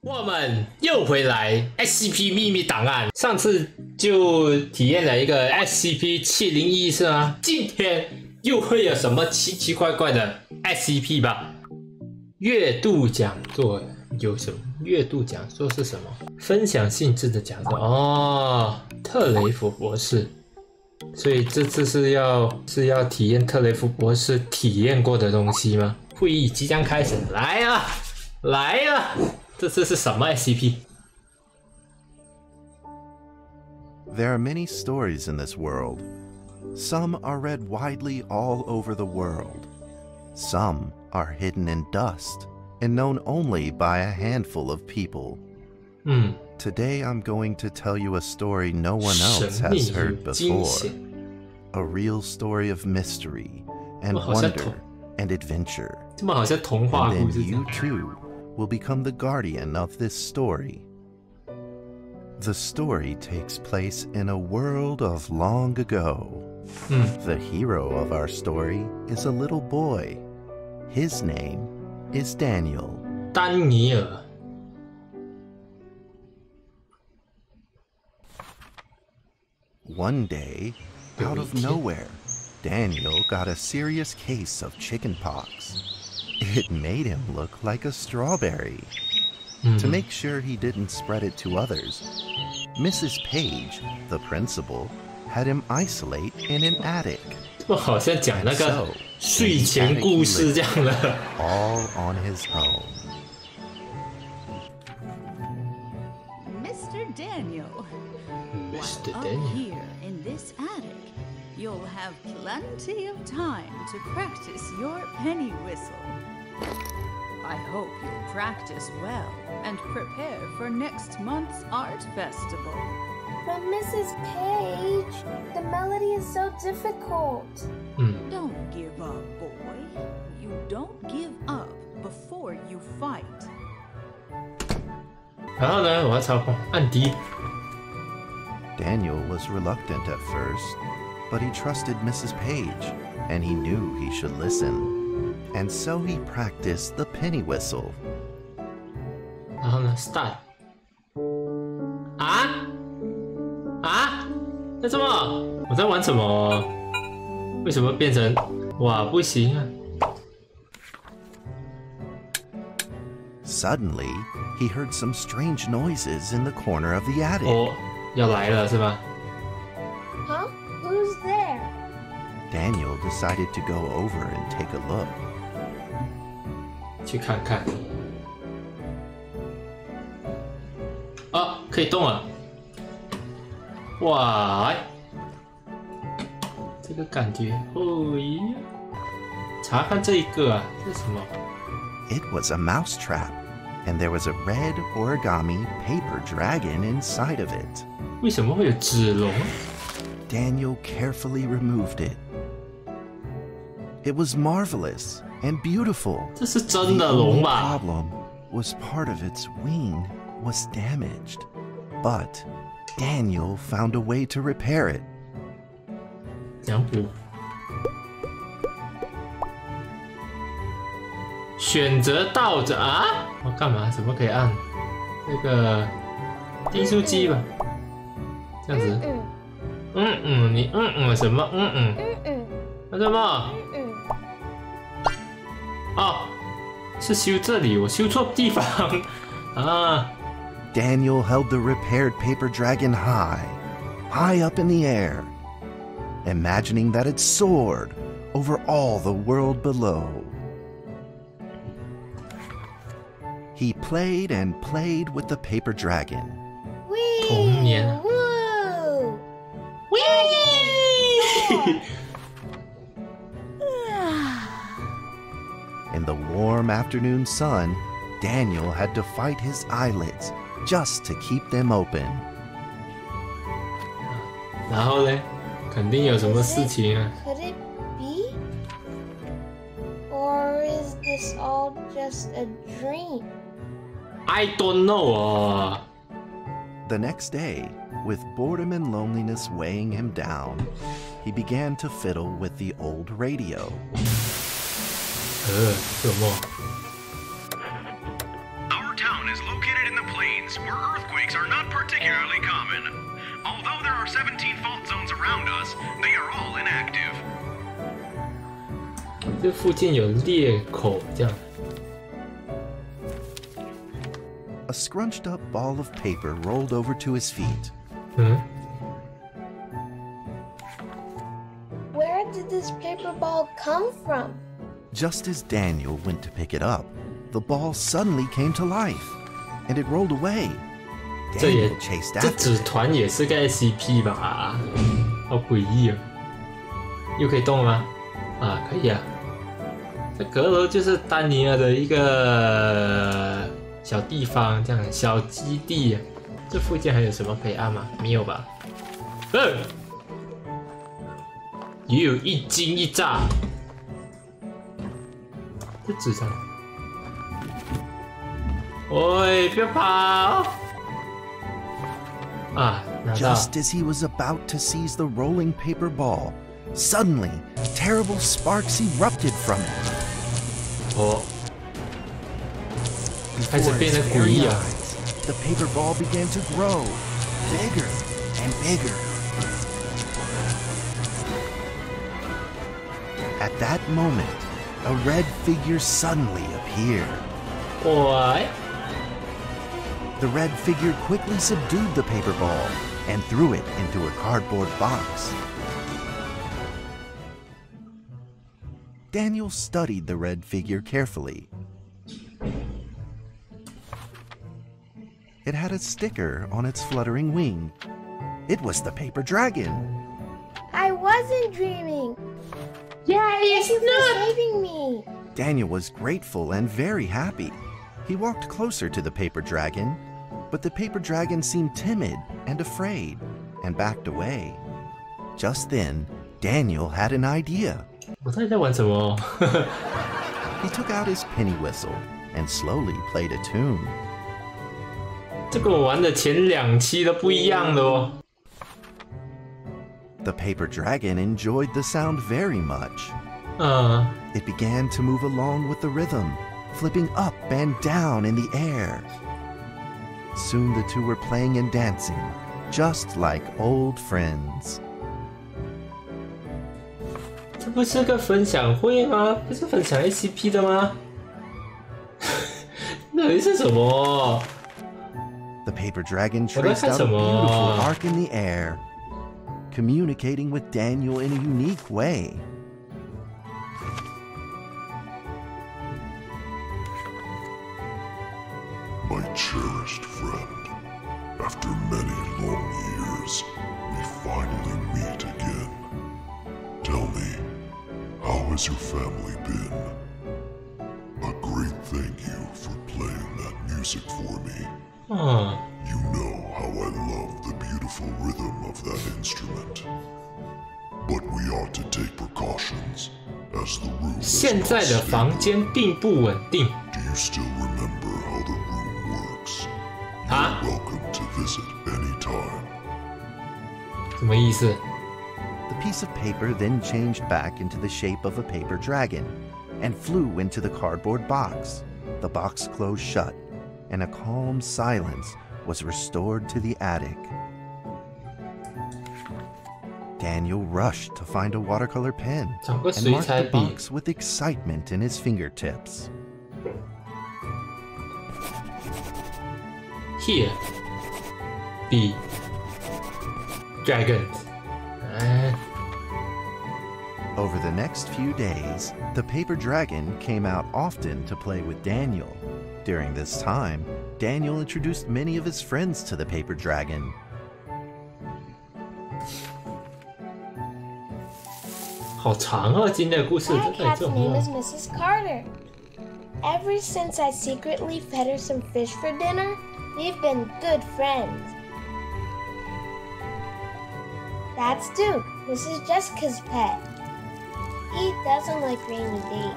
我们又回来 SCP 秘密档案，上次就体验了一个 SCP-701是吗？今天又会有什么奇奇怪怪的 SCP 吧？阅读讲座有什么？阅读讲座是什么？分享性质的讲座哦，特雷弗博士。所以这次是要体验特雷弗博士体验过的东西吗？会议即将开始，来啊，来啊！这次是什么 SCP？ There are many stories in this world. Some are read widely all over the world. Some are hidden in dust and known only by a handful of people. Today I'm going to tell you a story no one else has heard before. A real story of mystery and wonder and adventure. And then you too will become the guardian of this story. The story takes place in a world of long ago. The hero of our story is a little boy. His name is Daniel. 丹尼尔。One day, out of nowhere, Daniel got a serious case of chickenpox. It made him look like a strawberry. To make sure he didn't spread it to others, Mrs. Page, the principal, had him isolate in an attic. 这好像讲那个睡前故事这样的。All on his own. Mr. Daniel. Mr. Up Daniel. here in this attic, you'll have plenty of time to practice your penny whistle. I hope you'll practice well and prepare for next month's art festival. But Mrs. Page, the melody is so difficult. Don't give up, boy. You don't give up before you fight. 然后呢，我要操控按 D。 Daniel was reluctant at first, but he trusted Mrs. Page, and he knew he should listen. And so he practiced the penny whistle. 然后呢 ，Start。那什么？我在玩什么？为什么变成？哇，不行啊！ Suddenly, he heard some strange noises in the corner of the attic. 哦，要来了是吧？ Huh? Who's there? Daniel decided to go over and take a look. 去看看。啊，可以动了！哇，这个感觉，哦咦！查看这一个啊，这是什么？ It was a mouse trap, and there was a red origami paper dragon inside of it. 为什么会有纸龙？ Daniel carefully removed it. It was marvelous and beautiful. 这是真的龙吧？ The problem was part of its wing was damaged, but Daniel found a way to repair it. 怎样补？选择倒着啊！我干嘛？怎么可以按？那个订书机吧，这样子。你什么？那什么？哦，是修这里，我修错地方啊！ Daniel held the repaired paper dragon high up in the air, imagining that it soared over all the world below. He played and played with the paper dragon. 童年。 Woo! In the warm afternoon sun, Daniel had to fight his eyelids just to keep them open. 然后呢？肯定有什么事情啊！ Could it be? Or is this all just a dream? I don't know 哦。 The next day, with boredom and loneliness weighing him down, he began to fiddle with the old radio. 什么？ Our town is located located in the plains where earthquakes are not particularly common. Although there are 17 fault zones around us, they are all inactive. 这附近有裂口，这样。A scrunched up ball of paper rolled over to his feet. Where did this paper ball come from? Just as Daniel went to pick it up, the ball suddenly came to life, and it rolled away. 这也 Daniel chased 这 after 纸 it. 团也是个 SCP 吧？好诡异哦！又可以动了吗？啊，可以啊。这阁楼就是丹尼尔的一个小地方，这样小基地。这附近还有什么可以按吗？没有吧？也有一惊一乍。这纸上，喂，不要跑！啊，拿到。 Just as he was about to seize the rolling paper ball, suddenly, terrible sparks erupted from it. 哦，开始 Before 变 his 得诡异 very 啊！ eyes, the paper ball began to grow, bigger and bigger. At that moment, a red figure suddenly appeared. 喂， The red figure quickly subdued the paper ball and threw it into a cardboard box. Daniel studied the red figure carefully. It had a sticker on its fluttering wing. It was the paper dragon. I wasn't dreaming. Yeah, Thank you for saving me. Daniel was grateful and very happy. He walked closer to the paper dragon, but the paper dragon seemed timid and afraid and backed away. Just then, Daniel had an idea. 我到底在玩什么？ He took out his penny whistle and slowly played a tune. 这跟我玩的前2期都不一样的哦。 The paper dragon enjoyed the sound very much. 嗯， It began to move along with the rhythm, flipping up and down in the air. Soon the two were playing and dancing, just like old friends. 这不是个分享会吗？不是分享 SCP 的吗？到底是什么？ The paper dragon Well, that traced has out a some, beautiful arc in the air, communicating with Daniel in a unique way. My cherished friend, after many long years, we finally meet again. Tell me, how has your family been? A great thank you for playing that music for me. 嗯， You know how I love the beautiful rhythm of that instrument. But we ought to take precautions, as the room is 现 not 在的 stable. 房间并不稳定 Do you still remember how the room works? Huh? You're welcome to visit anytime. 什么意思？ The piece of paper then changed back into the shape of a paper dragon and flew into the cardboard box. The box closed shut, and a calm silence was restored to the attic. Daniel rushed to find a watercolor pen 找个 and 水 marked 彩 the 笔。 box with excitement in his fingertips. Here, be dragons. 哎， Over the next few days, the paper dragon came out often to play with Daniel. During this time, Daniel introduced many of his friends to the paper dragon. 好长哦，今天的故事 My 真的有 cat's 这种 name 哦 is Mrs. Carter. Ever since I secretly fed her some fish for dinner, we've been good friends. That's Duke, Mrs. Jessica's pet. He doesn't like rainy days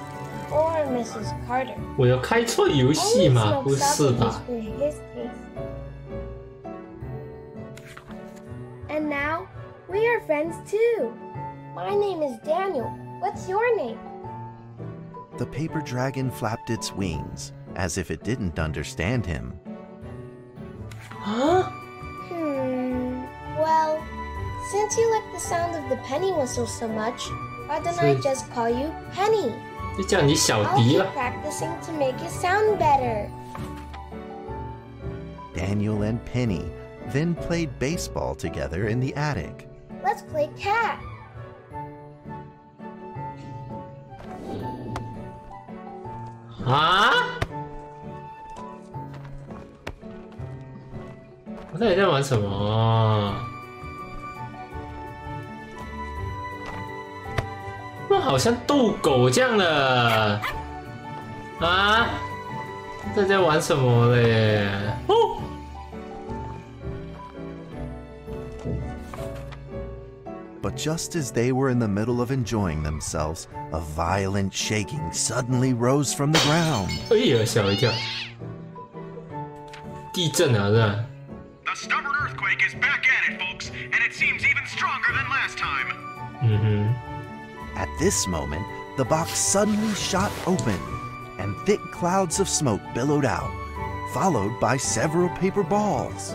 or Mrs. Carter. 我有开错游戏 Only 吗？ smoked 不是 sausages 吧？ for his taste. And now, we are friends too. My name is Daniel. What's your name? The paper dragon flapped its wings, as if it didn't understand him. Since you like the sound of the penny whistle so much, why don't I just call you Penny? 就叫你小 I'll 迪 keep 了。 practicing to make it sound better. Daniel and Penny then played baseball together in the attic. Let's play cat. 啊！我到底在玩什么？那好像斗狗这样的啊！这在玩什么嘞？哦！ But just as they were in the middle of enjoying themselves, a violent shaking suddenly rose from the ground. 哎呀，吓我一跳！地震啊，是吧？ The stubborn earthquake is back at it, folks, and it seems even stronger than last time. 嗯哼。 At this moment, the box suddenly shot open, and thick clouds of smoke billowed out, followed by several paper balls.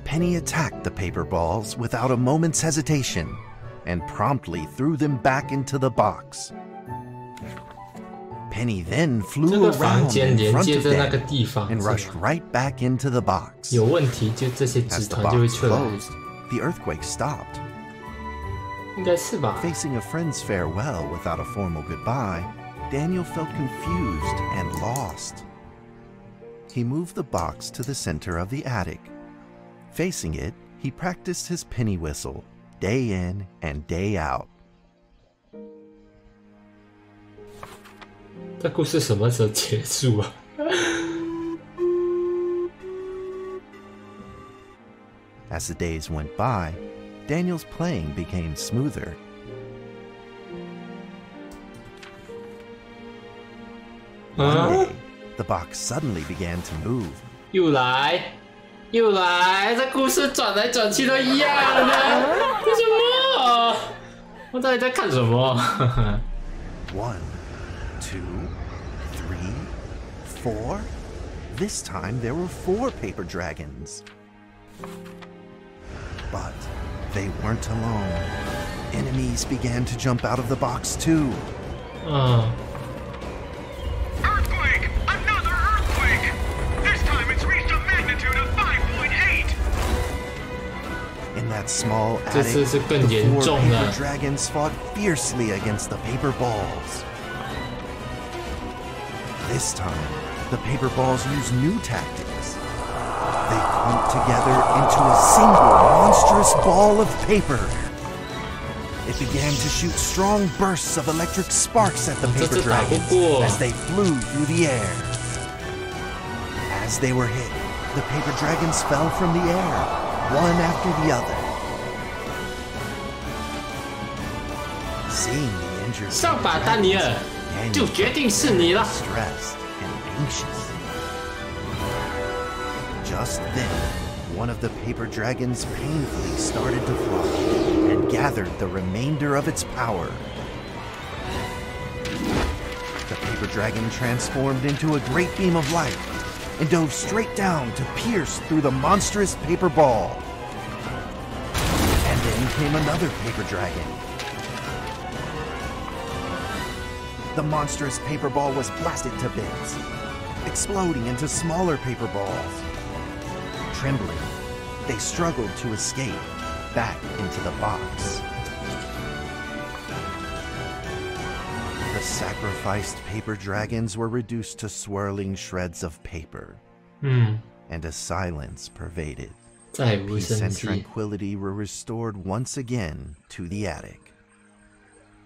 Penny attacked the paper balls without a moment's hesitation and promptly threw them back into the box. Penny then 这 flew 个房 around 间 in 连 front 接 of 着那个 them 地方 and rushed right back into the box. 有问题，就这些纸 As the 团就会 box 出来， closed, the earthquake stopped. 应该是吧？ Facing a friend's farewell without a formal goodbye, Daniel felt confused and lost. He moved the box to the center of the attic. Facing it, he practiced his penny whistle, day in and day out. 这故事什么时候结束啊？ As the days went by, Daniel's playing became smoother. One day, the box suddenly began to move. 又来，这故事转来转去都一样的，为什么？我到底在看什么？ 1, 2, 3, 4. This time there were 4 paper dragons. But they weren't alone. Enemies began to jump out of the box too. 嗯， Earthquake! Another earthquake! This time it's reached a magnitude of 5.8! In that small 这 attic, 次是更 the 严 4重 paper 的。 dragons fought fiercely against the paper balls. This time, the paper balls used new tactics. They clumped together into a single monstrous ball of paper. It began to shoot strong bursts of electric sparks at the 这 paper 次打不 dragons 过。 as they flew through the air. As they were hit, the paper dragons fell from the air, one after the other. Seeing the injured 上 paper 吧，丹尼尔， dragons, 就 Daniel 决定是你了。 stressed and anxious. Just then, one of the paper dragons painfully started to fly and gathered the remainder of its power. The paper dragon transformed into a great beam of light and dove straight down to pierce through the monstrous paper ball. And then came another paper dragon. The monstrous paper ball was blasted to bits, exploding into smaller paper balls. Trembling, they struggled to escape back into the box. The sacrificed paper dragons were reduced to swirling shreds of paper, 嗯， and a silence pervaded. 再无 Peace 生 and 机。 tranquility were restored once again to the attic.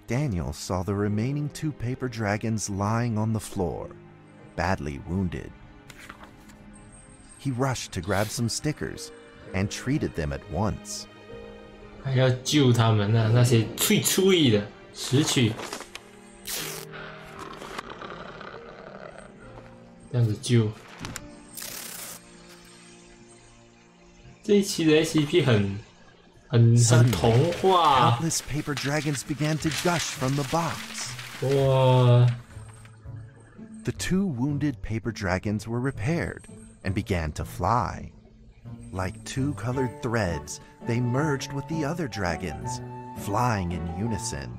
Daniel saw the remaining 2 paper dragons lying on the floor, badly wounded. He rushed to grab some stickers and treated them at once. 还要救他们呢、那些脆脆的拾取，这样子救。这一期的 SCP 很童话， Countless paper dragons began to gush from the box. 哇！ The 2 wounded paper dragons were repaired and began to fly. Like two colored threads, they merged with the other dragons, flying in unison.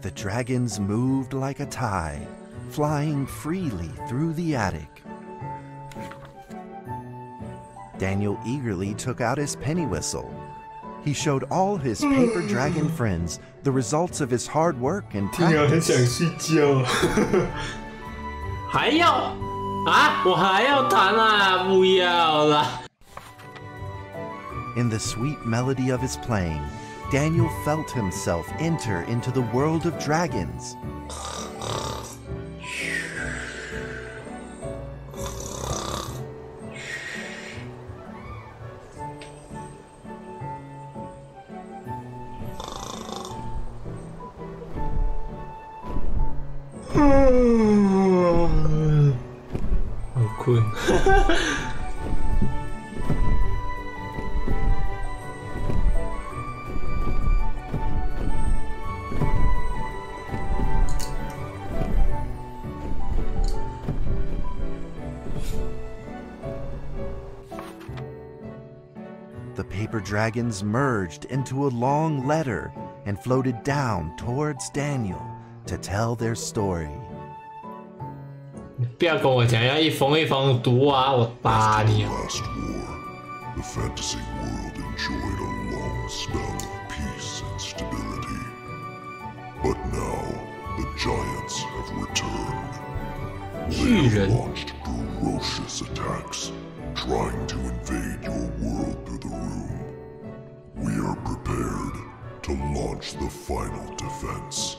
The dragons moved like a tide, flying freely through the attic. Daniel eagerly took out his penny whistle. He showed all his paper dragon friends the results of his hard work and 听了很 practice. 想睡觉。还要啊？我还要弹啊！不要啦。In the sweet melody of his playing, Daniel felt himself enter into the world of dragons. The paper dragons merged into a long letter and floated down towards Daniel to tell their story. 不要跟我讲要一封一封读啊！我打你！ Last war, the fantasy world enjoyed a long spell of peace and stability. But now, the giants have returned. They have launched ferocious attacks, trying to invade your world through the room. We are prepared to launch the final defense.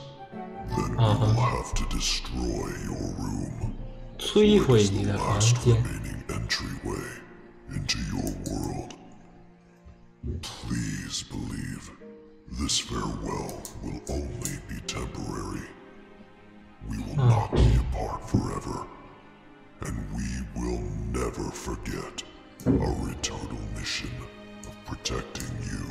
Then we will have to destroy your room. 摧毁你 The 的房 last 间。 remaining entryway into your world. Please believe this farewell will only be temporary. We will not be apart forever, and we will never forget our eternal mission of protecting you.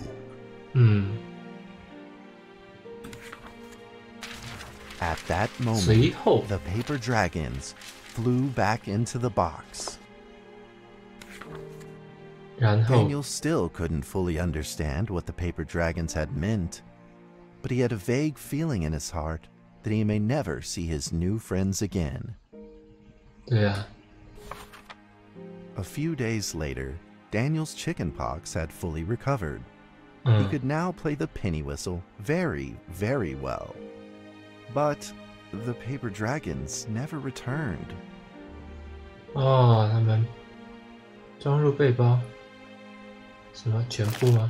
At that moment, 随后 the paper dragons flew back into the box. 然后 Daniel still couldn't fully understand what the paper dragons had meant, but he had a vague feeling in his heart that he may never see his new friends again. 对啊， A few days later, Daniel's chickenpox had fully recovered. He could now play the penny whistle very, very well. But the paper dragons never returned. 哦，他们装入背包，什么全部吗？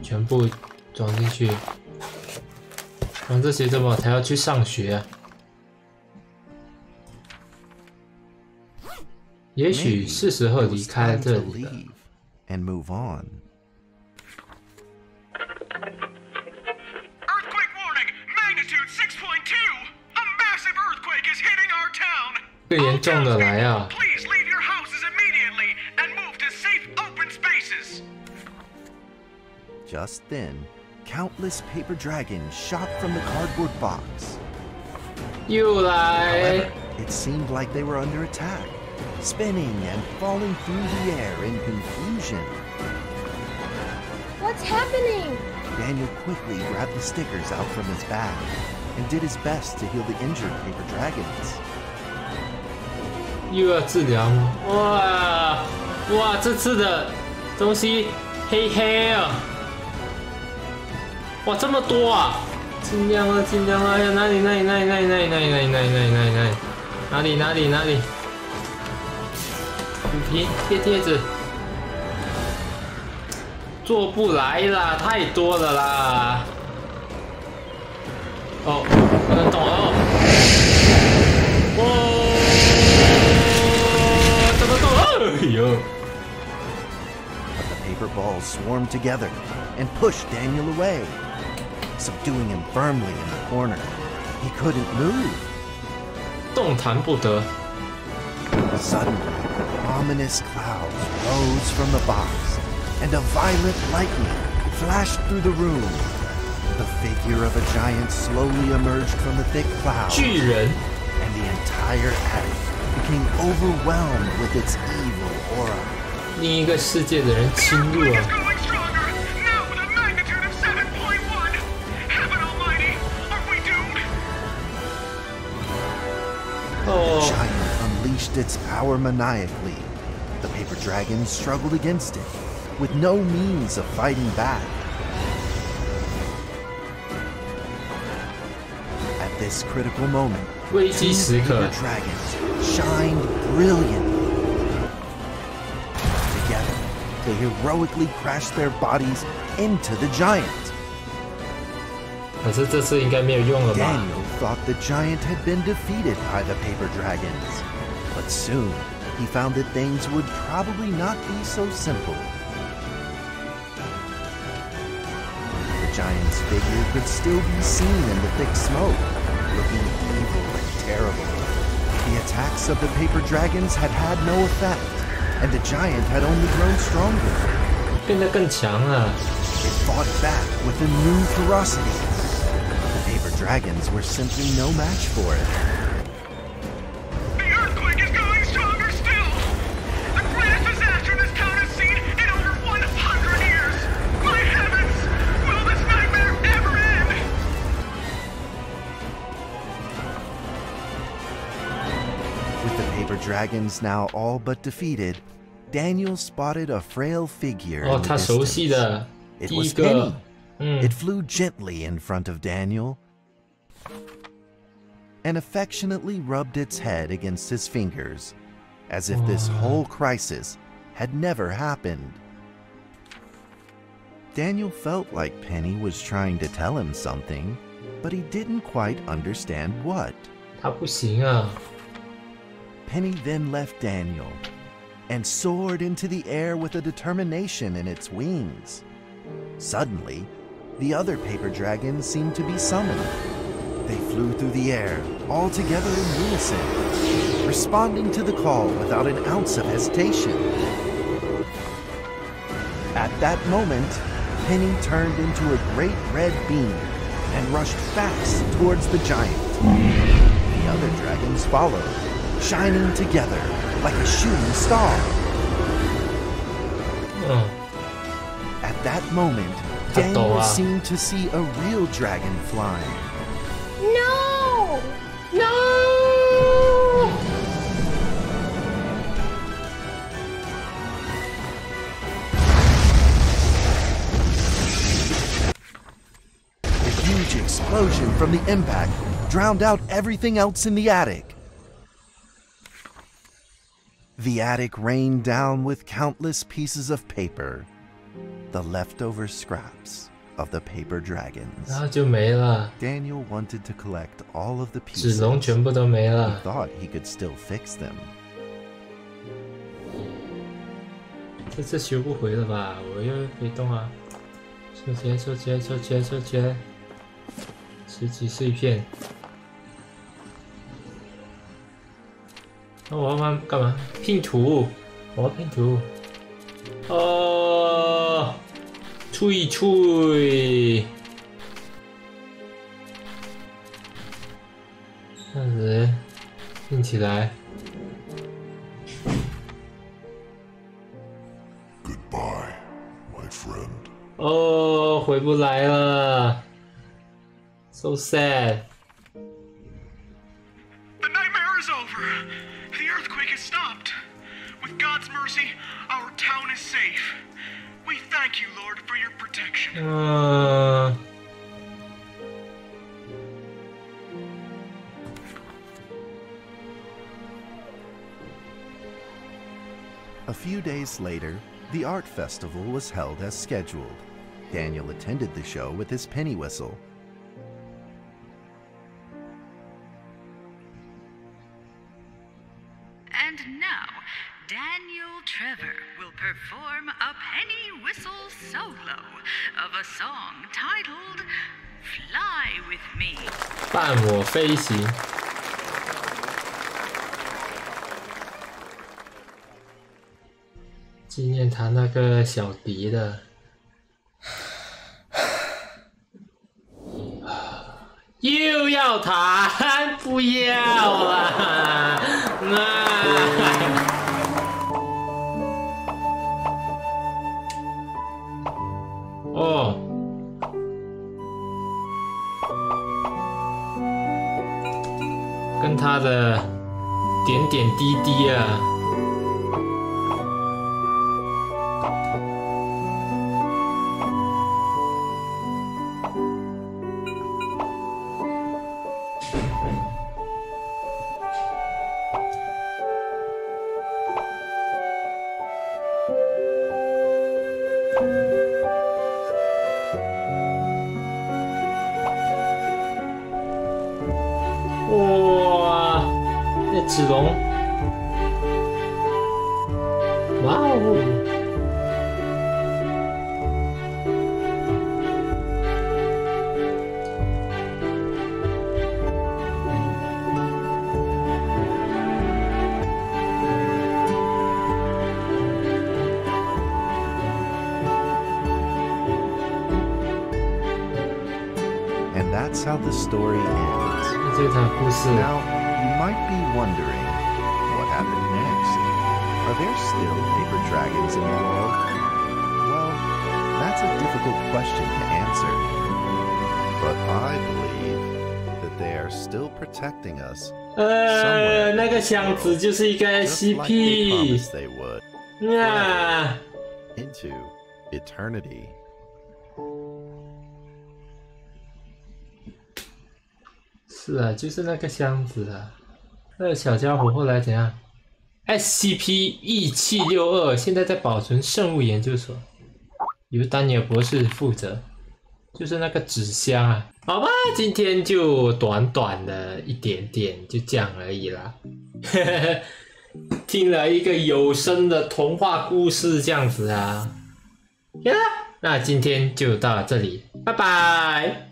全部装进去。装这些怎么？他要去上学啊？也许 Maybe 是时候 it 离 was 开 time 这 to 里了。 leave and move on. Earthquake warning! Magnitude 6.2! A massive earthquake is hitting our town! 更严重的来啊！ Please leave your houses immediately and move to safe open spaces! Just then, countless paper dragons shot from the cardboard box. 又来 It seemed like they were under attack, spinning and falling through the air in confusion. What's happening? Daniel quickly grabbed the stickers out from his bag and did his best to heal the injured paper dragons. 又要治疗吗？哇哇，这次的东西黑黑啊！哇，这么多啊！尽量了，尽量了！哎呀，哪里？虎皮贴纸，做不来啦，太多了啦！哦，不能动哦！怎么动？哎呦！ But the paper balls swarmed together and pushed Daniel away, subduing him firmly in the corner. He couldn't move. 动弹不得。 Suddenly, ominous clouds rose from the box, and a violent lightning flashed through the room. The figure of a giant slowly emerged from the thick clouds, 巨人， and the entire attic became overwhelmed with its evil aura. 另一个世界的人侵入 Earthquake 啊 is！growing stronger, now with a magnitude of 7.1. Heaven Almighty, are we doomed? The 哦， giant unleashed its power maniacally. The paper dragon struggled against it, with no means of fighting back. At this critical moment, 危机 two 时刻 paper，dragons shined brilliantly. Together, they heroically crashed their bodies into the giant. 可是这次应该没有用了吧？ Daniel thought the giant had been defeated by the paper dragons, but soon he found that things would probably not be so simple. The giant's figure could still be seen in the thick smoke, looking evil and terrible. The attacks of the paper dragons had had no effect, and the giant had only grown stronger. 变得更强了。 It fought back with a new ferocity. The paper dragons were simply no match for it. The earthquake is growing stronger still. The greatest disaster this town has seen in over 100 years. My heavens, will this nightmare ever end? With the paper dragons now all but defeated, Daniel spotted a frail figure 哦， in 他 the 熟悉 distance. 的 It 第一 was 个 Penny.，嗯 It，flew gently in front of Daniel and affectionately rubbed its head against his fingers, as if this whole crisis had never happened. Daniel felt like Penny was trying to tell him something, but he didn't quite understand what. 他不行啊。 Penny then left Daniel and soared into the air with a determination in its wings. Suddenly, the other paper dragons seemed to be summoned. They flew through the air, all together in unison, responding to the call without an ounce of hesitation. At that moment, Penny turned into a great red beam and rushed fast towards the giant. The other dragons followed, shining together like a shooting star. 嗯， At that moment, Daniel seemed to see a real dragon flying. No! No！ A huge explosion from the impact drowned out everything else in the attic. The attic rained down with countless pieces of paper, the leftover scraps of the paper dragons. 然后就没了， Daniel wanted to collect all of the 纸 pieces. 龙全部都没 He 了。 thought he could still fix them. 这次修不回了吧？我又可以动啊！收起来，收起来，收起来，收起来。拾起碎片。那我要干嘛？拼图，我要拼图。哦，吹吹。这样子拼起来。 Goodbye, my friend. 哦，回不来了，so sad。 The nightmare is over. The earthquake has stopped. With God's mercy, our town is safe. We thank you, Lord, for your protection. 嗯， A few days later, the art festival was held as scheduled. Daniel attended the show with his penny whistle. And now, Daniel Trevor will perform a penny whistle solo of a song titled Fly With Me. 伴我飞行。纪念他那个小迪的。又要弹，不要啦！哦，跟他的点点滴滴啊。哇，那子龙，哇哦！And that's how the story ends. 这场故事。 Now, you might be wondering, what happened next? Are there still paper dragons in the world? Well, that's a difficult question to answer. But I believe that they are still protecting us 那个箱子就是一个 just like they SCP promised they would 啊！ into eternity. 是啊，就是那个箱子啊。那个小家伙后来怎样 ？SCP-1762 现在在保存生物研究所，由丹尼尔博士负责。就是那个纸箱啊。好吧，今天就短短的一点点，就这样而已啦。听了一个有声的童话故事，这样子啊。呀，那今天就到这里，拜拜。